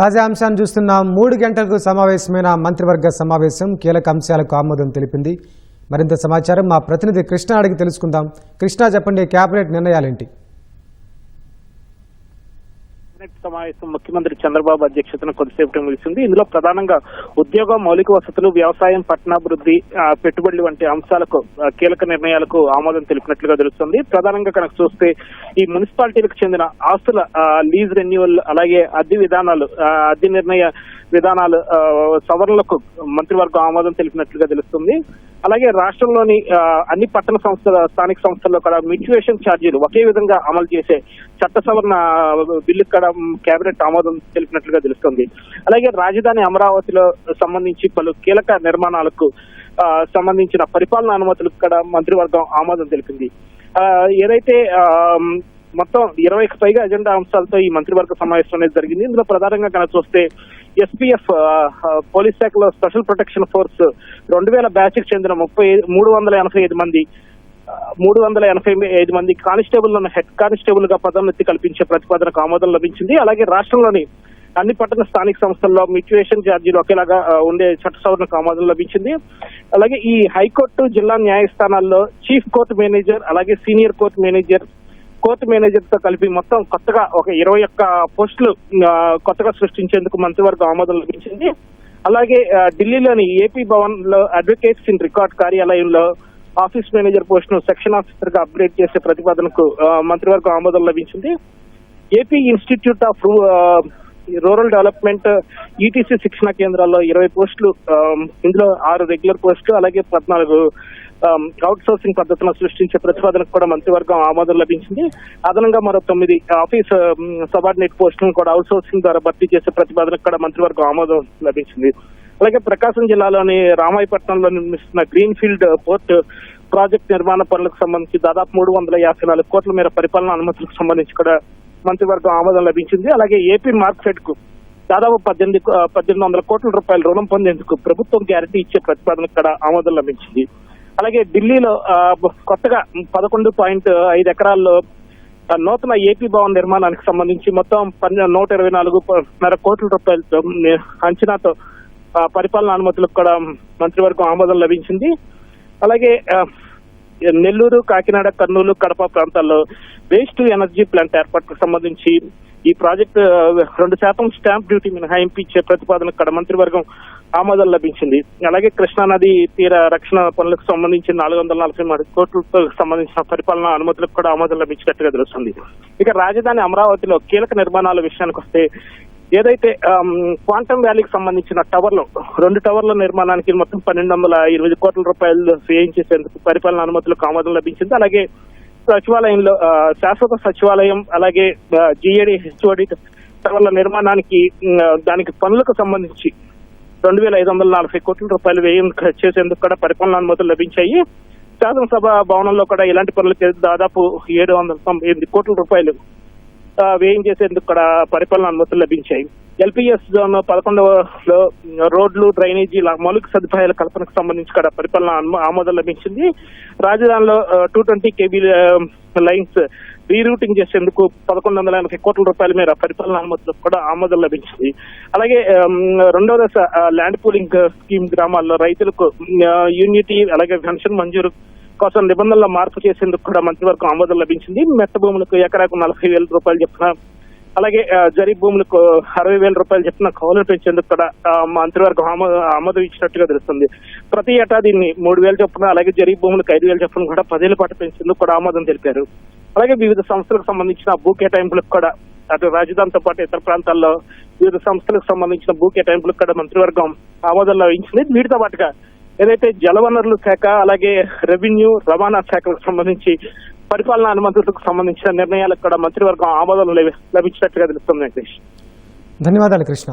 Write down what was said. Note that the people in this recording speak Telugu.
తాజా అంశాన్ని చూస్తున్నాం. 3 గంటలకు సమావేశమైన మంత్రివర్గ సమావేశం కీలక అంశాలకు ఆమోదం తెలిపింది. మరింత సమాచారం మా ప్రతినిధి కృష్ణ అడిగి తెలుసుకుందాం. కృష్ణ, చెప్పండి, కేబినెట్ నిర్ణయాలేంటి? సమావేశం ముఖ్యమంత్రి చంద్రబాబు అధ్యక్షతన కొద్దిసేపటి ముగిసింది. ఇందులో ప్రధానంగా ఉద్యోగ మౌలిక వసతులు, వ్యవసాయం, పట్టణాభివృద్ధి, పెట్టుబడులు వంటి అంశాలకు కీలక నిర్ణయాలకు ఆమోదం తెలిపినట్లుగా తెలుస్తుంది. ప్రధానంగా కనుక చూస్తే ఈ మున్సిపాలిటీలకు చెందిన ఆస్తుల లీజ్ రెన్యువల్, అలాగే అద్దె నిర్ణయ విధానాలు సవరణలకు మంత్రివర్గం ఆమోదం తెలిపినట్లుగా తెలుస్తుంది. అలాగే రాష్ట్రంలోని అన్ని పట్టణ స్థానిక సంస్థల్లో కూడా మ్యూచువేషన్ ఛార్జీలు ఒకే విధంగా అమలు చేసే చట్ట సవరణ బిల్లు కూడా కేబినెట్ ఆమోదం తెలిపినట్లుగా తెలుస్తుంది. అలాగే రాజధాని అమరావతిలో సంబంధించి పలు కీలక నిర్మాణాలకు సంబంధించిన పరిపాలనా అనుమతులకు కూడా మంత్రివర్గం ఆమోదం తెలిపింది. ఏదైతే మొత్తం 20కి పైగా ఎజెండా అంశాలతో ఈ మంత్రివర్గ సమావేశం అనేది జరిగింది. ఇందులో ప్రధానంగా కనుక చూస్తే ఎస్పీఎఫ్ పోలీస్ శాఖలో స్పెషల్ ప్రొటెక్షన్ ఫోర్స్ 2000 బ్యాచ్ కి చెందిన 385 మంది కానిస్టేబుల్లను హెడ్ కానిస్టేబుల్ గా పదోన్నతి కల్పించే ప్రతిపాదనకు ఆమోదం లభించింది. అలాగే రాష్ట్రంలోని అన్ని పట్టణ స్థానిక సంస్థల్లో మ్యూచువేషన్ ఛార్జీలు ఒకేలాగా ఉండే చట్ట సవరణకు ఆమోదం లభించింది. అలాగే ఈ హైకోర్టు, జిల్లా న్యాయస్థానాల్లో చీఫ్ కోర్టు మేనేజర్, అలాగే సీనియర్ కోర్టు మేనేజర్ తో కలిపి మొత్తం కొత్తగా ఒక 21 పోస్టులు కొత్తగా సృష్టించేందుకు మంత్రివర్గం ఆమోదం లభించింది. అలాగే ఢిల్లీలోని ఏపీ భవన్ లో అడ్వకేట్స్ ఇన్ రికార్డ్ కార్యాలయంలో ఆఫీస్ మేనేజర్ పోస్టును సెక్షన్ ఆఫీసర్ గా అప్గ్రేడ్ చేసే ప్రతిపాదనకు మంత్రివర్గం ఆమోదం లభించింది. AP institute of rural development ETC శిక్షణ కేంద్రాల్లో 20 పోస్టులు, ఇందులో 6 రెగ్యులర్ పోస్టులు, అలాగే 14 అవుట్ సోర్సింగ్ పద్ధతులను సృష్టించే ప్రతిపాదనకు కూడా మంత్రివర్గం ఆమోదం లభించింది. అదనంగా మరో 9 ఆఫీస్ సబార్డినేట్ పోస్టులను కూడా అవుట్ సోర్సింగ్ ద్వారా భర్తీ చేసే ప్రతిపాదనకు కూడా మంత్రివర్గం ఆమోదం లభించింది. అలాగే ప్రకాశం జిల్లాలోని రామాయపట్నంలో నిర్మిస్తున్న గ్రీన్ ఫీల్డ్ పోర్ట్ ప్రాజెక్ట్ నిర్మాణ పనులకు సంబంధించి దాదాపు 354 కోట్ల మేర పరిపాలనా అనుమతులకు సంబంధించి కూడా మంత్రివర్గం ఆమోదం లభించింది. అలాగే ఏపీ మార్కెట్ కు దాదాపు 1800 కోట్ల రూపాయల రుణం పొందేందుకు ప్రభుత్వం గ్యారంటీ ఇచ్చే ప్రతిపాదనకు కూడా ఆమోదం లభించింది. అలాగే ఢిల్లీలో కొత్తగా 11.5 ఎకరాల్లో నూతన ఏపీ భవన్ నిర్మాణానికి సంబంధించి మొత్తం 124.5 కోట్ల రూపాయలతో అంచనాతో పరిపాలనా అనుమతులకు కూడా మంత్రివర్గం ఆమోదం లభించింది. అలాగే నెల్లూరు, కాకినాడ, కర్నూలు, కడప ప్రాంతాల్లో వేస్ట్ టు ఎనర్జీ ప్లాంట్ ఏర్పాటుకు సంబంధించి ఈ ప్రాజెక్టు 2% స్టాంప్ డ్యూటీ మినహాయింపు ఇచ్చే ప్రతిపాదనకు కూడా మంత్రివర్గం ఆమోదం లభించింది. అలాగే కృష్ణానది తీర రక్షణ పనులకు సంబంధించి 443 కోట్లతో సంబంధించిన పరిపాలనా అనుమతులకు కూడా ఆమోదం లభించినట్టుగా తెలుస్తుంది. ఇక రాజధాని అమరావతిలో కీలక నిర్మాణాల విషయానికి వస్తే, ఏదైతే క్వాంటమ్ వ్యాలీకి సంబంధించిన టవర్లు 2 టవర్ల నిర్మాణానికి మొత్తం 1220 కోట్ల రూపాయలు వ్యయం చేసేందుకు పరిపాలనా అనుమతులకు ఆమోదం లభించింది. అలాగే సచివాలయంలో శాశ్వత సచివాలయం, అలాగే జిఏడి, హెచ్ఓడి టవర్ల నిర్మాణానికి దానికి పనులకు సంబంధించి 2540 కోట్ల రూపాయలు వ్యయం చేసేందుకు కూడా పరిపాలనా అనుమతులు లభించాయి. శాసనసభ భవనంలో కూడా ఇలాంటి పనులకి దాదాపు 798 కోట్ల రూపాయలు వ్యయం చేసేందుకు కూడా పరిపాలనా అనుమతులు లభించాయి. ఎల్పీఎస్ జోన్ 11లో రోడ్లు, డ్రైనేజీ, మౌలిక సదుపాయాల కల్పనకు సంబంధించి కూడా పరిపాలన ఆమోదం లభించింది. రాజధానిలో 220 కేబీ లైన్స్ రీరూటింగ్ చేసేందుకు 1180 కోట్ల రూపాయల మేర పరిపాలనా అనుమతులకు కూడా ఆమోదం లభించింది. అలాగే 2వ దశ ల్యాండ్ పూలింగ్ స్కీమ్ గ్రామాల్లో రైతులకు యూనిటీ, అలాగే పెన్షన్ మంజూరు కోసం నిబంధనల మార్పు చేసేందుకు కూడా మంత్రివర్గం ఆమోదం లభించింది. మెట్ట భూములకు ఎకరాకు 40,000 రూపాయలు చెప్పిన, అలాగే జరీబ్ భూములకు 60,000 రూపాయలు చెప్పిన కౌలు పెంచేందుకు కూడా మంత్రివర్గం ఆమోదం ఇచ్చినట్టుగా తెలుస్తుంది. ప్రతి ఏటా దీన్ని 3,000 చొప్పున, అలాగే జరీబ్ భూములకు 5,000 చొప్పున కూడా 10 ఏళ్ల పాటు పెంచేందుకు కూడా ఆమోదం తెలిపారు. అలాగే వివిధ సంస్థలకు సంబంధించిన భూ కేటాయింపులకు కూడా, అటు రాజధానితో పాటు ఇతర ప్రాంతాల్లో వివిధ సంస్థలకు సంబంధించిన భూ కేటాయింపులకు కూడా మంత్రివర్గం ఆమోదం లభించింది. వీటితో పాటుగా ఏదైతే జలవనరుల శాఖ, అలాగే రెవెన్యూ, రవాణా శాఖలకు సంబంధించి పరిపాలనా అనుమతులకు సంబంధించిన నిర్ణయాలకు కూడా మంత్రివర్గం ఆమోదం లభించినట్టుగా తెలుస్తుంది. ధన్యవాదాలు కృష్ణ.